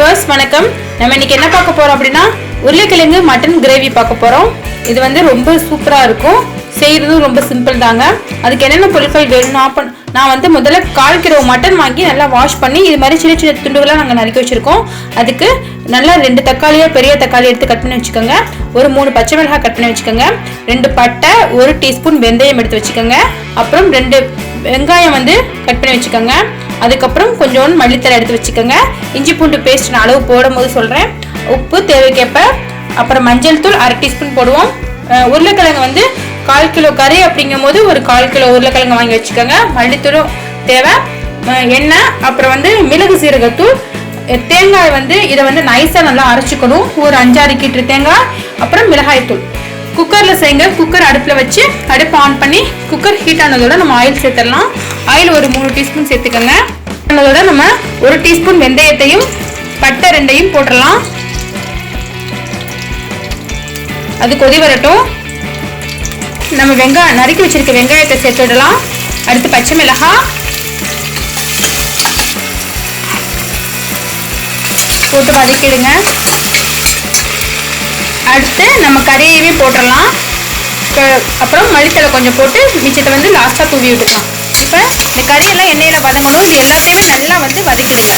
Viewers வணக்கம். நம்ம இன்னைக்கு என்ன பார்க்க போறோம் அப்படின்னா உருளைக்கிழங்கு மட்டன் கிரேவி பார்க்க போறோம். இது வந்து ரொம்ப சூப்பரா இருக்கும். செய்யறதும் ரொம்ப சிம்பிள் தாங்க. அதுக்கு என்னென்ன பொருட்கள் வேணும்னா நான் வந்து முதல்ல 1/4 கிலோ மட்டன் வாங்கி நல்லா வாஷ் பண்ணி இது மாதிரி சின்ன சின்ன துண்டுகளா நாங்கள் நறுக்கி வச்சிருக்கோம். அதுக்கு நல்லா 2 தக்காளியோ பெரிய தக்காளி எடுத்து கட் பண்ணி வச்சுக்கோங்க. ஒரு 3 பச்சை மிளகாய் கட் பண்ணி வச்சுக்கோங்க. 2 பட்டை, 1 டீஸ்பூன் வெந்தயம் எடுத்து வச்சுக்கோங்க. அப்புறம் 2 வெங்காயம் வந்து கட் பண்ணி வச்சுக்கோங்க. அதுக்கப்புறம் கொஞ்சோண்டு மல்லித்தலை எடுத்து வச்சுக்கோங்க. இஞ்சி பூண்டு பேஸ்ட் நான் அளவு போடும் போது சொல்கிறேன். உப்பு தேவைக்கேற்ப. அப்புறம் மஞ்சள் தூள் 1/2 டீஸ்பூன் போடுவோம். உருளைக்கிழங்கு வந்து 1/4 கிலோ கறி அப்படிங்கும் போது ஒரு 1/4 கிலோ உருளைக்கிழங்கு வாங்கி வச்சுக்கோங்க. மல்லித்தூளும் தேவை, எண்ணெய், அப்புறம் வந்து மிளகு சீரகத்தூள், தேங்காய் வந்து இதை வந்து நைஸாக நல்லா அரைச்சிக்கணும். ஒரு 5-6 கீற்று தேங்காய், அப்புறம் மிளகாய் தூள். குக்கரில் செய்யுங்க. குக்கர் அடுப்பில் வச்சு அடுப்பு ஆன் பண்ணி குக்கர் ஹீட் ஆனதோட நம்ம ஆயில் சேர்த்துடலாம். ஆயில் ஒரு 3 டீஸ்பூன் சேர்த்துக்கோங்க. ஆனதோட நம்ம 1 டீஸ்பூன் வெந்தயத்தையும் பட்டை 2ஐயும் போட்டுடலாம். அது கொதி வரட்டும். நம்ம நறுக்கி வச்சிருக்க வெங்காயத்தை சேர்த்துடலாம். அடுத்து பச்சை மிளகாய் போட்டு வதக்கிடுங்க. அடுத்து நம்ம கறியவே போட்டுடலாம். அப்புறம் மல்லித்தலை கொஞ்சம் போட்டு மிச்சத்தை வந்து லாஸ்ட்டாக தூவி விட்டுக்கலாம். இப்போ இந்த கறியெல்லாம் எண்ணெயில் வதங்கணும். இது எல்லாத்தையுமே நல்லா வந்து வதக்கிடுங்க.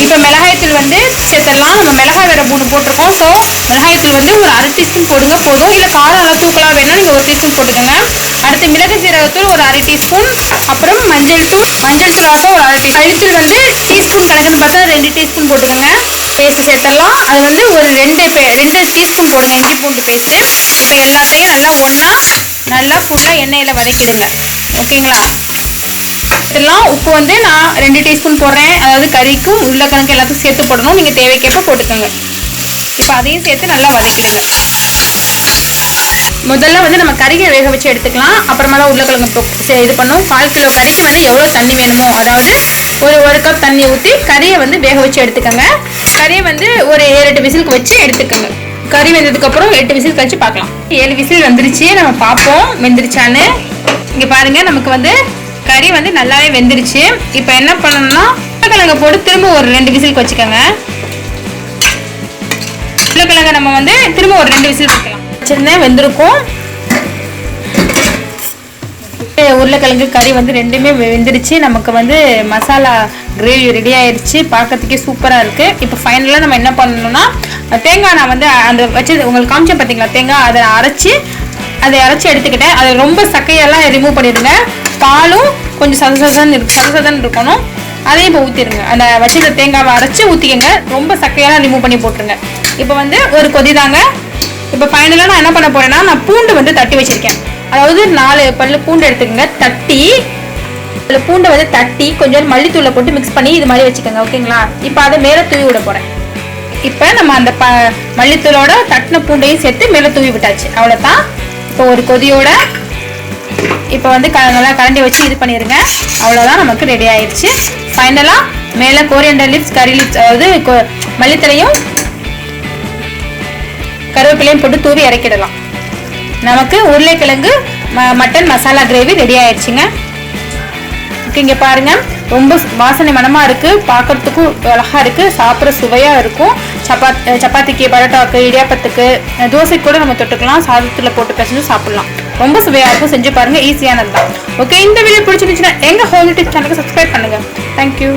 இப்போ மிளகாய்த்தூள் வந்து சேர்த்துடலாம். நம்ம மிளகாய் வேற 3 போட்டிருக்கோம். ஸோ மிளகாய்த்தூள் வந்து ஒரு 1/2 டீஸ்பூன் போடுங்க போதும். இல்லை காரம் அளவு தூக்கலாம் வேணா நீங்கள் 1 டீஸ்பூன் போட்டுக்கோங்க. அடுத்து மிளகு சீரகத்தூள் ஒரு 1/2 டீஸ்பூன். அப்புறம் மஞ்சள் தூள் ஆக ஒரு 1/2 டீஸ்பூன். மல்லித்தூள் வந்து டீஸ்பூன் கணக்குன்னு பார்த்தா 2 டீஸ்பூன் போட்டுக்கோங்க. பேஸ்ட் சேர்த்துடலாம். அது வந்து ஒரு 2 டீஸ்பூன் போடுங்க இஞ்சி பூண்டு பேஸ்ட்டு. இப்போ எல்லாத்தையும் நல்லா ஒன்றா நல்லா ஃபுல்லாக எண்ணெயில் வதக்கிடுங்க. ஓகேங்களா? இதெல்லாம் உப்பு வந்து நான் 2 டீஸ்பூன் போடுறேன். அதாவது கறிக்கும் உருளைக்கிழங்கு எல்லாத்தையும் சேர்த்து போடணும். நீங்கள் தேவைக்கேற்ப போட்டுக்கோங்க. இப்போ அதையும் சேர்த்து நல்லா வதக்கிடுங்க. முதல்ல வந்து நம்ம கறியை வேக வச்சு எடுத்துக்கலாம். அப்புறமா தான் உருளைக்கிழங்கு இது பண்ணும். 1/4 கிலோ கறிக்கு வந்து எவ்வளோ தண்ணி வேணுமோ, அதாவது ஒரு கப் தண்ணி ஊற்றி கறியை வந்து வேக வச்சு எடுத்துக்கோங்க. கறியை வந்து ஒரு 7-8 விசிலுக்கு வச்சு எடுத்துக்கோங்க. கறி வெந்ததுக்கப்புறம் 8 விசில் கழிச்சு பார்க்கலாம். 7 விசில் வந்துருச்சு. நம்ம பார்ப்போம் வெந்துருச்சான்னு. இங்கே பாருங்கள், நமக்கு வந்து கறி வந்து நல்லாவே வெந்துருச்சு. இப்போ என்ன பண்ணணும்னா உருளைக்கிழங்க போட்டு திரும்ப ஒரு 2 விசிலுக்கு வச்சுக்கோங்க. உருளைக்கிழங்க நம்ம வந்து திரும்ப ஒரு 2 விசில் வைக்கலாம். வச்சிருந்தேன், வெந்திருக்கும். உருளைக்கிழங்கு கறி வந்து 2மே வெந்துருச்சு. நமக்கு வந்து மசாலா கிரேவி ரெடி ஆயிடுச்சு. பார்க்கறதுக்கே சூப்பராக இருக்குது. இப்போ ஃபைனலாக நம்ம என்ன பண்ணணும்னா தேங்காய் நான் வந்து அந்த வச்சு உங்களுக்கு காமிச்சேன் பார்த்தீங்களா, தேங்காய் அதை அரைச்சி எடுத்துக்கிட்டேன். அதை ரொம்ப சக்கையெல்லாம் ரிமூவ் பண்ணிடுங்க. பாலும் கொஞ்சம் சதசதன்னு இருக்கணும். அதையும் இப்போ ஊற்றிடுங்க. அந்த வச்சிருந்த தேங்காவை அரைச்சி ஊற்றிக்கங்க. ரொம்ப சக்கையெல்லாம் ரிமூவ் பண்ணி போட்டுருங்க. இப்போ வந்து ஒரு கொதி தாங்க. இப்போ ஃபைனலாக நான் என்ன பண்ண போகிறேன்னா, நான் பூண்டு வந்து தட்டி வச்சுருக்கேன். அதாவது 4 பல்லு பூண்டு எடுத்துக்கோங்க. பூண்டை வந்து தட்டி கொஞ்சம் மல்லித்தூளை போட்டு மிக்ஸ் பண்ணி இது மாதிரி வச்சுக்கோங்க. ஓகேங்களா? இப்போ அதை மேலே தூவி விட போகிறேன். இப்போ நம்ம அந்த மல்லித்தூளோட தட்டின பூண்டையும் சேர்த்து மேலே தூவி விட்டாச்சு. அவ்வளோதான். இப்போ ஒரு கொதியோட இப்போ வந்து நல்லா கரண்டி வச்சு இது பண்ணிடுங்க. அவ்வளோதான், நமக்கு ரெடி ஆயிடுச்சு. ஃபைனலாக மேலே கோரியண்டர் லீவ்ஸ், கறி லீவ்ஸ், அதாவது மல்லித்தலையும் கருவேப்பிலையும் போட்டு தூவி இறக்கிடலாம். நமக்கு உருளைக்கிழங்கு மட்டன் மசாலா கிரேவி ரெடி ஆயிடுச்சுங்க. இங்கே பாருங்க, ரொம்ப வாசனை மனமாக இருக்குது. பார்க்கறதுக்கும் அழகாக இருக்குது. சாப்பிட்ற சுவையாக இருக்கும். சப்பாத்திக்கு, பரோட்டாவுக்கு, இடியாப்பத்துக்கு, தோசைக்கு கூட நம்ம தொட்டுக்கலாம். சாதத்தில் போட்டு பிசைஞ்சு சாப்பிட்லாம். ரொம்ப சுவையாக இருக்கும். செஞ்சு பாருங்கள். ஈஸியானது தான். ஓகே, இந்த வீடியோ பிடிச்சிருந்துச்சுன்னா எங்கள் ஹோம் யூடியூப் சேனலுக்கு சப்ஸ்கிரைப் பண்ணுங்கள். தேங்க்யூ.